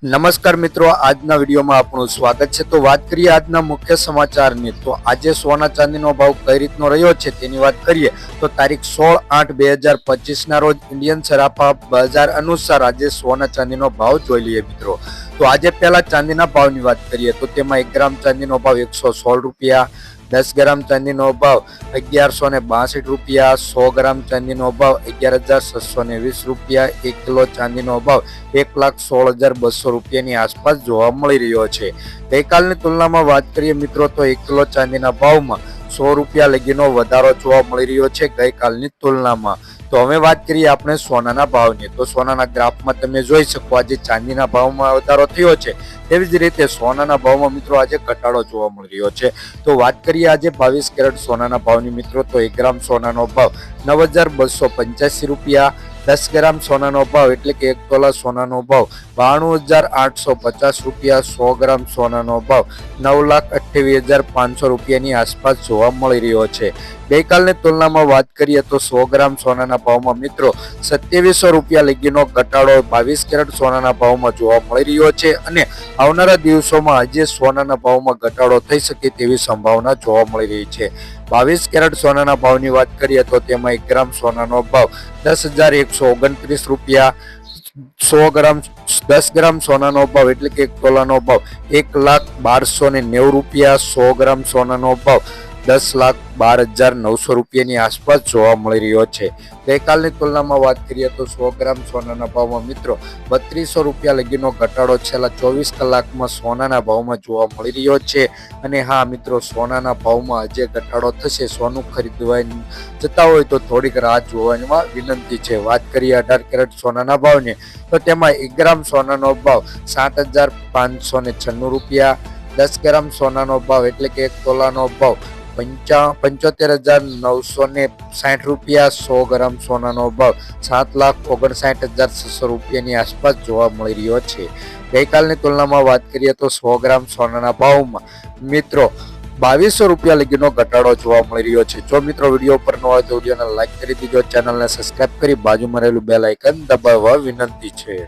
નમસ્કાર મિત્રો, આજના વિડીયોમાં આપનું સ્વાગત છે। તો વાત કરીએ આજના મુખ્ય સમાચારની। તો આજે સોના ચાંદીનો ભાવ કઈ રીતનો રહ્યો છે તેની વાત કરીએ તો તારીખ 16/8/2025 ના રોજ ઇન્ડિયન સરાફા બજાર અનુસાર આજે સોના ચાંદીનો ભાવ જોઈ લઈએ મિત્રો। તો આજે પહેલા ચાંદીના ભાવની વાત કરીએ તો તેમાં 1 ગ્રામ ચાંદીનો ભાવ 116 રૂપિયા, 10 ગ્રામ ચાંદીનો ભાવ 1162 રૂપિયા, 100 ગ્રામ ચાંદીનો ભાવ 11,620 રૂપિયા, 1 કિલો ચાંદીનો ભાવ 1,16,200 રૂપિયાની આસપાસ જોવા મળી રહ્યો છે। ગઈકાલની તુલનામાં વાત કરીએ મિત્રો તો 1 કિલો ચાંદીના ભાવમાં 100 રૂપિયા લગીનો વધારો જોવા મળી રહ્યો છે ગઈકાલની તુલનામાં। તો હવે વાત કરીએ આપણે સોનાના ભાવની। તો સોનાના ગ્રાફમાં તમે જોઈ શકો આજે ચાંદીના ભાવમાં વધારો થયો છે, તેવી જ રીતે સોનાના ભાવમાં મિત્રો આજે ઘટાડો જોવા મળી રહ્યો છે। તો વાત કરીએ આજે 22 કેરેટ સોનાના ભાવની મિત્રો તો 1 ગ્રામ સોનાનો ભાવ 9,285 રૂપિયા, 10 ગ્રામ સોનાનો ભાવ એટલે કે 1 તોલા સોનાનો ભાવ 92,850 રૂપિયા, 100 ગ્રામ સોનાનો ભાવ 9,28,500 રૂપિયાની આસપાસ જોવા મળી રહ્યો છે। ગઈકાલની તુલનામાં વાત કરીએ તો 100 ગ્રામ સોનાના ભાવમાં મિત્રો 2700 રૂપિયા લગીનો ઘટાડો 22 કેરેટ સોનાના ભાવમાં જોવા મળી રહ્યો છે અને આવનારા દિવસોમાં હજી સોનાના ભાવમાં ઘટાડો થઈ શકે તેવી સંભાવના જોવા મળી રહી છે। 22 કેરેટ સોનાના ભાવની વાત કરીએ તો તેમાં 1 ગ્રામ સોનાનો ભાવ 10,129 રૂપિયા, 10 ગ્રામ સોનાનો ભાવ એટલે કે 1 તોલાનો ભાવ 1,12,90 રૂપિયા, 100 ગ્રામ સોનાનો ભાવ 10,12,900 રૂપિયાની આસપાસ જોવા મળી રહ્યો છે। ગઈકાલની તુલનામાં વાત કરીએ તો 100 ગ્રામ સોનાના ભાવમાં મિત્રો 3200 રૂપિયા લગીનો ઘટાડો છેલ્લા 24 કલાકમાં સોનાના ભાવમાં જોવા મળી રહ્યો છે। અને હા મિત્રો, સોનાના ભાવમાં આજે ઘટાડો થશે, સોનું ખરીદવા જતા હોય તો થોડીક રાહ જોવાની વિનંતી છે। વાત કરીએ 18 કેરેટ સોનાના ભાવની તો તેમાં 1 ગ્રામ સોનાનો ભાવ 7,596 રૂપિયા, 10 ગ્રામ સોનાનો ભાવ એટલે કે 1 તોલાનો ભાવ 75,960 રૂપિયા, 100 ગ્રામ સોનાનો ભાવ 7,59,600 રૂપિયાની આસપાસ જોવા મળી રહ્યો છે। ગઈકાલની તુલનામાં વાત કરીએ તો 100 ગ્રામ સોનાના ભાવમાં મિત્રો 2200 રૂપિયા લગીનો ઘટાડો જોવા મળી રહ્યો છે। જો મિત્રો વિડીયો પર ન હોય તો વિડીયોને લાઈક કરી દીજો, ચેનલને સબસ્ક્રાઇબ કરી બાજુમાં રહેલું બેલ આઇકન દબાવવા વિનંતી છે।